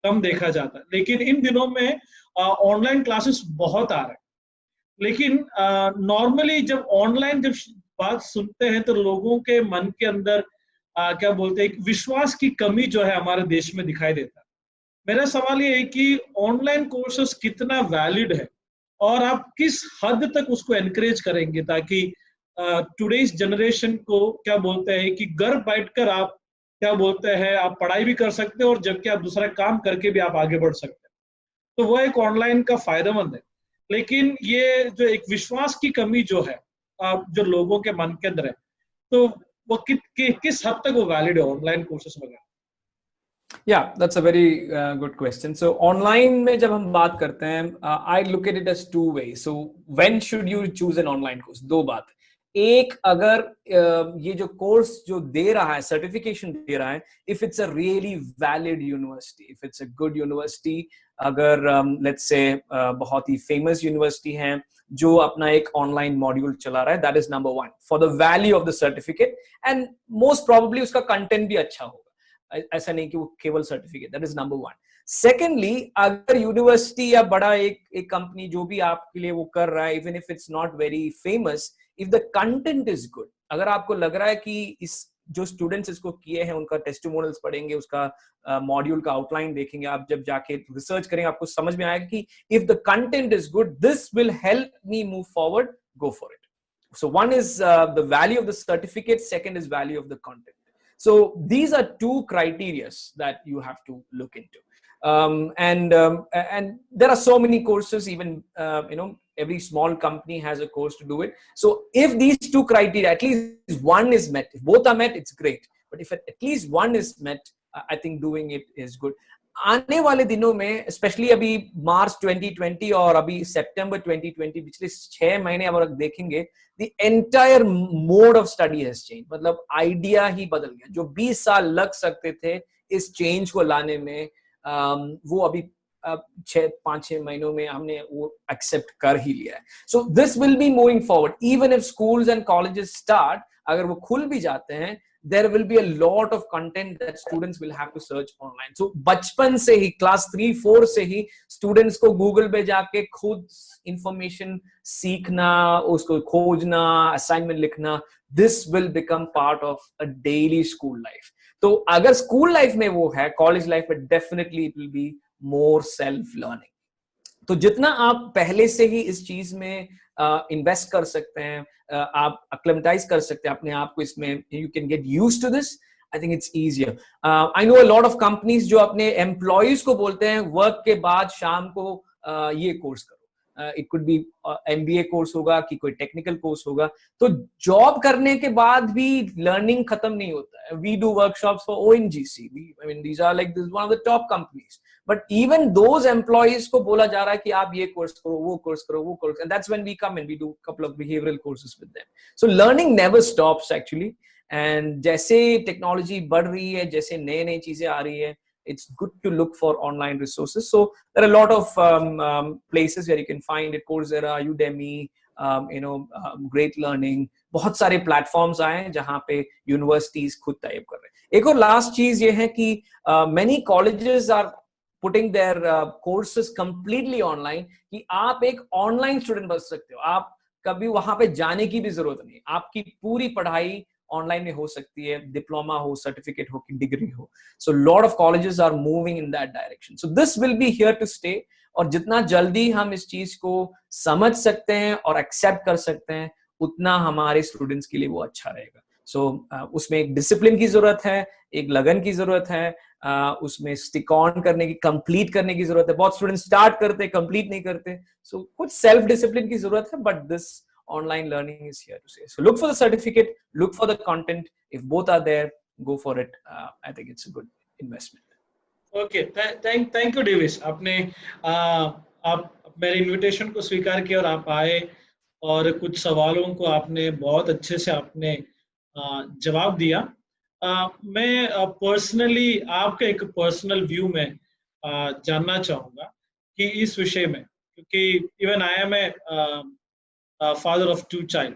कम देखा जाता है. लेकिन इन दिनों में ऑनलाइन क्लासेस बहुत आ रहे हैं. लेकिन नॉर्मली जब ऑनलाइन जब बात सुनते हैं तो लोगों के मन के अंदर क्या बोलते हैं एक विश्वास की कमी जो है हमारे देश में दिखाई देता है. मेरा सवाल ये है कि ऑनलाइन कोर्सेस कितना वैलिड है और आप किस हद तक उसको एनकरेज करेंगे ताकि टुडेज जनरेशन को क्या बोलते हैं कि घर बैठकर आप क्या बोलते हैं आप पढ़ाई भी कर सकते हैं और जबकि आप दूसरा काम करके भी आप आगे बढ़ सकते हैं. तो वो एक ऑनलाइन का फायदेमंद है. लेकिन ये जो एक विश्वास की कमी जो है जो लोगों के मन के अंदर है, तो वो किस हद तक वो वैलिड है ऑनलाइन कोर्सेस वगैरह? Yeah, that's a very good question. So online में जब हम बात करते हैं, I look at it as two ways. So when should you choose an online course? दो बात. एक, अगर ये जो कोर्स जो दे रहा है, सर्टिफिकेशन दे रहा है, if it's a really valid university, if it's a good university, अगर let's say बहुत ही famous university है जो अपना एक ऑनलाइन मॉड्यूल चला रहा है, that is number one for the value of the certificate, and most probably उसका कंटेंट भी अच्छा होगा. ऐसा नहीं कि वो केवल certificate. That is number one. Secondly, अगर यूनिवर्सिटी या बड़ा एक कंपनी जो भी आपके लिए वो कर रहा है, even if it's not very famous, if the content is good, अगर आपको लग रहा है कि इस जो स्टूडेंट्स इसको किए हैं उनका टेस्टिमोनियल्स पढ़ेंगे, उसका मॉड्यूल का आउटलाइन देखेंगे, आप जब जाके रिसर्च करेंगे आपको समझ में आएगा कि if the content is good, this will help me move forward, go for it. So one is the value of the certificate, second is value of the content. So these are two criteria that you have to look into. And there are so many courses, even every small company has a course to do it. So if these two criteria, at least one is met, if both are met, it's great. But if at least one is met, I think doing it is good. आने वाले दिनों में, specially अभी मार्च 2020 और अभी सितंबर 2020, पिछले 6 महीने अगर देखेंगे, the entire mode of study has changed. मतलब आइडिया ही बदल गया. जो 20 साल लग सकते थे इस चेंज को लाने में, वो अभी 5-6 महीनों में हमने वो एक्सेप्ट कर ही लिया है. So this will be moving forward. Even if schools and colleges start, अगर वो खुल भी जाते हैं, there will be a lot of content that students will have to search online. So बचपन से ही, क्लास 3-4 से ही स्टूडेंट्स को गूगल पे जाके खुद इंफॉर्मेशन सीखना, उसको खोजना, असाइनमेंट लिखना, this will become part of a daily school life. तो अगर स्कूल लाइफ में वो है, कॉलेज लाइफ में definitely it will be more self learning. तो जितना आप पहले से ही इस चीज में इन्वेस्ट कर सकते हैं, आप अक्लेमेटाइज कर सकते हैं अपने आप को इसमें, you can get used to this. I think it's easier. I know a lot of companies जो अपने एम्प्लॉयज को बोलते हैं वर्क के बाद शाम को ये कोर्स करो. It could be MBA course होगा कि कोई टेक्निकल कोर्स होगा. तो जॉब करने के बाद भी लर्निंग खत्म नहीं होता है. We do workshops for ONGC. I mean these are like this one of the top companies. But even those employees को बोला जा रहा है कि आप ये कोर्स करो, वो कोर्स करो, वो course, and that's when we come in, we do a couple of behavioral courses with them. So learning never stops actually. And जैसे टेक्नोलॉजी बढ़ रही है, जैसे नए नई चीजें आ रही है, it's good to look for online resources. So there are a lot of places where you can find it. Coursera, Udemy, Great Learning. बहुत सारे प्लेटफॉर्म्स आए हैं जहां पे यूनिवर्सिटीज खुद टाइप कर रहे हैं. एक और लास्ट चीज ये है कि many colleges are putting their courses completely online, कि आप एक ऑनलाइन स्टूडेंट बन सकते हो. आप कभी वहां पे जाने की भी जरूरत नहीं. आपकी पूरी पढ़ाई ऑनलाइन में हो सकती है, डिप्लोमा हो, सर्टिफिकेट हो कि डिग्री हो. So lot of colleges are moving in that direction. So this will be here to stay. और जितना जल्दी हम इस चीज को समझ सकते हैं और एक्सेप्ट कर सकते हैं, उतना हमारे स्टूडेंट्स के लिए वो अच्छा रहेगा. सो उसमें एक डिसिप्लिन की जरूरत है, एक लगन की जरूरत है, उसमें स्टिक ऑन करने की, कंप्लीट करने की जरूरत है. बहुत स्टूडेंट स्टार्ट करते, कंप्लीट नहीं करते. सो कुछ सेल्फ डिसिप्लिन की जरूरत है, but this online learning is here to stay. So look for the certificate, look for the content. If both are there, go for it. I think it's a good investment. Okay, thank you Davis. आपने आप मेरे invitation को स्वीकार किया और आप आए और कुछ सवालों को आपने बहुत अच्छे से आपने जवाब दिया. मैं पर्सनली आपका एक पर्सनल व्यू में जानना चाहूँगा कि इस विषय में, क्योंकि even I am a father of 2 child.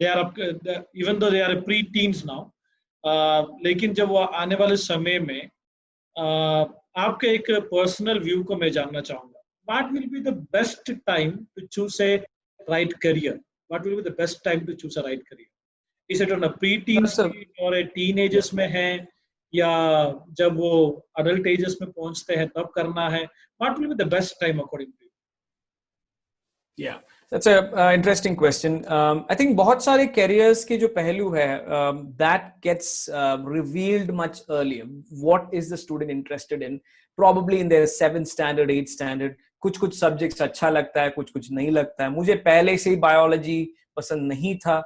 They are even though they are pre-teens now, लेकिन जब वो आने वाले समय में आपके एक पर्सनल व्यू को मैं जानना चाहूँगा. What will be the best time to choose a right career? What will be the best time to choose a right career? Is it on a pre-teen stage or a teenagers में है, या जब वो adult ages में पहुँचते हैं तब करना है? What will be the best time according to you? Yeah, that's a interesting question. I think बहुत सारे careers के जो पहलू है, that gets revealed much earlier. What is the student interested in? Probably in their 7th standard, 8th standard. कुछ subjects अच्छा लगता है, कुछ नहीं लगता है. मुझे पहले से ही biology पसंद नहीं था,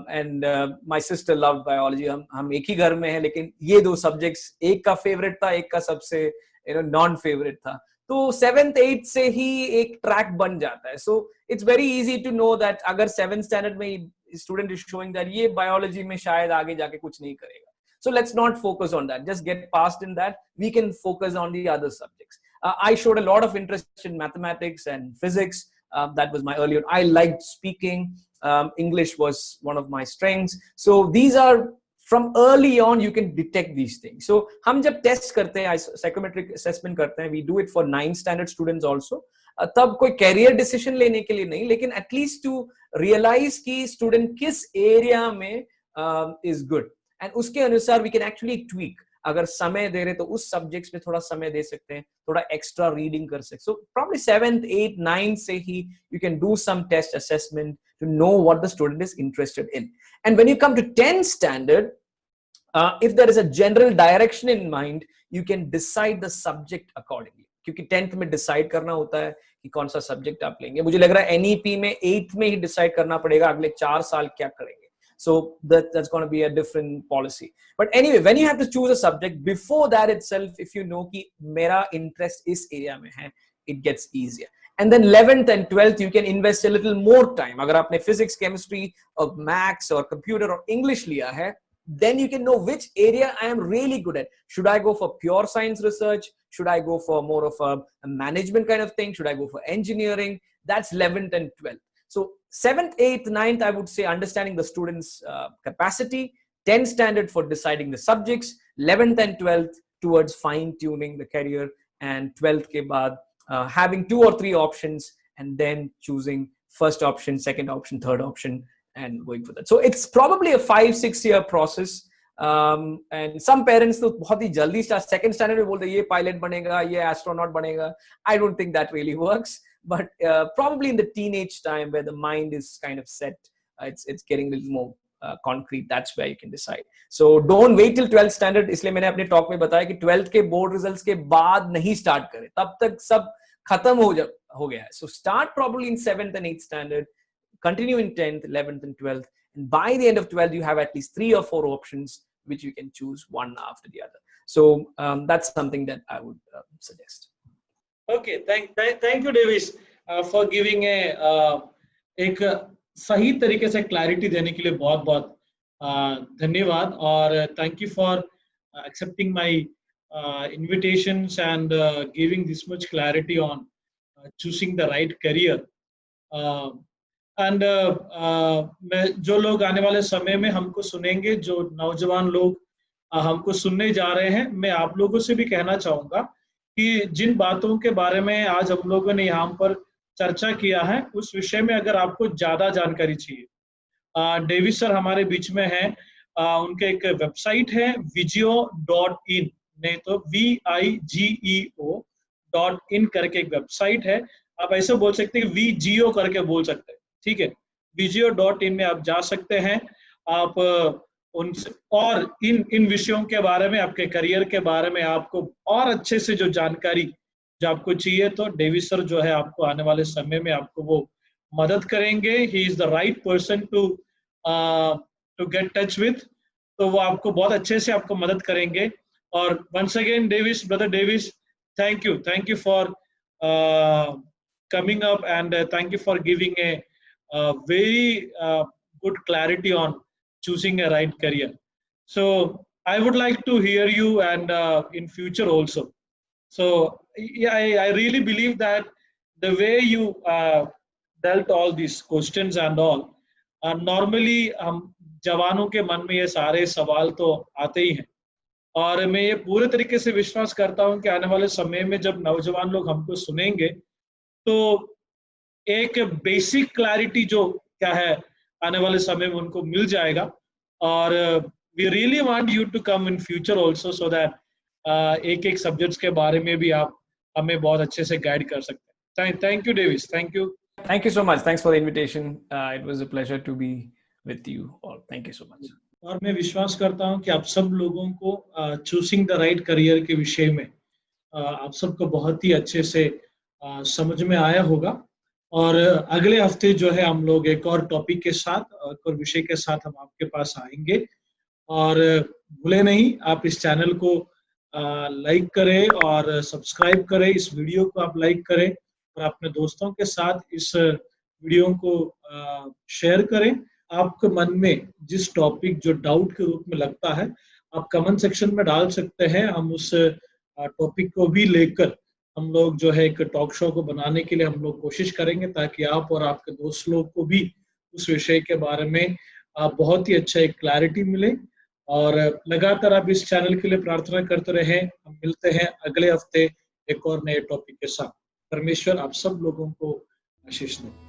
and my sister loved biology. हम एक ही घर में हैं, लेकिन ये दो सब्जेक्ट्स, एक का फेवरेट था, एक का सबसे नॉन फेवरेट था. तो 7th 8th से ही एक ट्रैक बन जाता है. So it's very easy to know that अगर 7th स्टैंडर्ड में स्टूडेंट इज शोइंग दैट ये बायोलॉजी में शायद आगे जाके कुछ नहीं करेगा. So let's not focus on that. Just get past in that. We can focus on the other subjects. I showed a lot of interest in mathematics and physics. That was my earlier. I liked speaking. English was one of my strengths. So these are from early on. You can detect these things. So हम जब test करते हैं, psychometric assessment करते हैं, we do it for 9th standard students also. तब कोई career decision लेने के लिए नहीं, लेकिन at least to realize कि student किस area में is good. एंड उसके अनुसार वी कैन एक्चुअली ट्वीक. अगर समय दे रहे तो उस सब्जेक्ट्स में थोड़ा समय दे सकते हैं, थोड़ा एक्स्ट्रा रीडिंग कर सकते हैं. So probably 7th 8th 9th से ही you can do some test assessment to know what the student is interested in. And when you come to 10th standard, if there is a general direction in mind, you can decide the subject accordingly. क्योंकि 10th में decide करना होता है कि कौन सा subject आप लेंगे. मुझे लग रहा है NEP में 8th में ही डिसाइड करना पड़ेगा अगले 4 साल क्या करेंगे. So that's going to be a different policy. But anyway, when you have to choose a subject, before that itself, if you know कि मेरा interest इस area में है, it gets easier. And then 11th and 12th, you can invest a little more time. अगर आपने physics, chemistry, or maths, or computer, or English लिया है, then you can know which area I am really good at. Should I go for pure science research? Should I go for more of a management kind of thing? Should I go for engineering? That's 11th and 12th. So 7th, 8th, 9th, I would say understanding the students' capacity. 10th standard for deciding the subjects. 11th and 12th towards fine-tuning the career. And 12th ke baad, having 2 or 3 options and then choosing first option, second option, third option, and going for that. So it's probably a 5-6 year process. And some parents तो बहुत ही जल्दी second standard में बोलते हैं ये pilot बनेगा, ये astronaut बनेगा. I don't think that really works. But probably in the teenage time where the mind is kind of set, it's getting a little more concrete. That's where you can decide. So don't wait till 12th standard. इसलिए मैंने अपने talk में बताया कि 12th के board results के बाद नहीं start करें. तब तक सब खत्म हो गया है. So start probably in 7th and 8th standard. Continue in 10th, 11th and 12th. And by the end of 12th, you have at least 3 or 4 options which you can choose one after the other. So that's something that I would suggest. Okay, thank you, Davis, for giving एक सही तरीके से clarity देने के लिए बहुत बहुत धन्यवाद. और thank you for accepting my invitations and giving this much clarity on choosing the right career. And जो लोग आने वाले समय में हमको सुनेंगे, जो नौजवान लोग हमको सुनने जा रहे हैं, मैं आप लोगों से भी कहना चाहूँगा कि जिन बातों के बारे में आज हम लोगों ने यहाँ पर चर्चा किया है, उस विषय में अगर आपको ज़्यादा जानकारी चाहिए, डेविस सर हमारे बीच में हैं. उनके एक वेबसाइट है vigeo.in, नहीं तो vigeo.in करके एक वेबसाइट है. आप ऐसे बोल सकते हैं vigeo करके बोल सकते हैं, ठीक है. vigeo.in में आप जा सकते हैं. आप उनसे और इन विषयों के बारे में, आपके करियर के बारे में आपको और अच्छे से जो जानकारी जो आपको चाहिए, तो डेविस सर जो है आपको आने वाले समय में आपको वो मदद करेंगे. He is the right person to get touch with. तो वो आपको बहुत अच्छे से आपको मदद करेंगे. और once again Davis, brother Davis, thank you for coming up, and thank you for giving a very good clarity on choosing a right career. So I would like to hear you, and in future also. So yeah, I really believe that the way you dealt all these questions and all, normally हम जवानों के मन में ये सारे सवाल तो आते ही हैं, और मैं ये पूरे तरीके से विश्वास करता हूँ कि आने वाले समय में जब नौजवान लोग हमको सुनेंगे, तो एक बेसिक क्लैरिटी जो क्या है आने वाले समय में उनको मिल जाएगा. और we really want you to come in future also, so that एक सब्जेक्ट्स के बारे में भी आप हमें बहुत अच्छे से गाइड कर सकते हैं. Thank you Davis, thank you so much. Thanks for the invitation. It was a pleasure to be with you all. Thank you so much. और मैं विश्वास करता हूँ कि आप सब लोगों को चूजिंग द राइट करियर के विषय में आप सबको बहुत ही अच्छे से समझ में आया होगा. और अगले हफ्ते जो है हम लोग एक और टॉपिक के साथ, एक और विषय के साथ हम आपके पास आएंगे। और भूले नहीं, आप इस चैनल को लाइक करें और सब्सक्राइब करें, इस वीडियो को आप लाइक करें और अपने दोस्तों के साथ इस वीडियो को शेयर करें। आपके मन में जिस टॉपिक जो डाउट के रूप में लगता है, आप कमेंट सेक्शन में डाल सकते हैं। हम उस टॉपिक को भी लेकर हम लोग जो है एक टॉक शो को बनाने के लिए हम लोग कोशिश करेंगे, ताकि आप और आपके दोस्त लोग को भी उस विषय के बारे में बहुत ही अच्छा एक क्लैरिटी मिले। और लगातार आप इस चैनल के लिए प्रार्थना करते रहें। हम मिलते हैं अगले हफ्ते एक और नए टॉपिक के साथ। परमेश्वर आप सब लोगों को आशीष दे।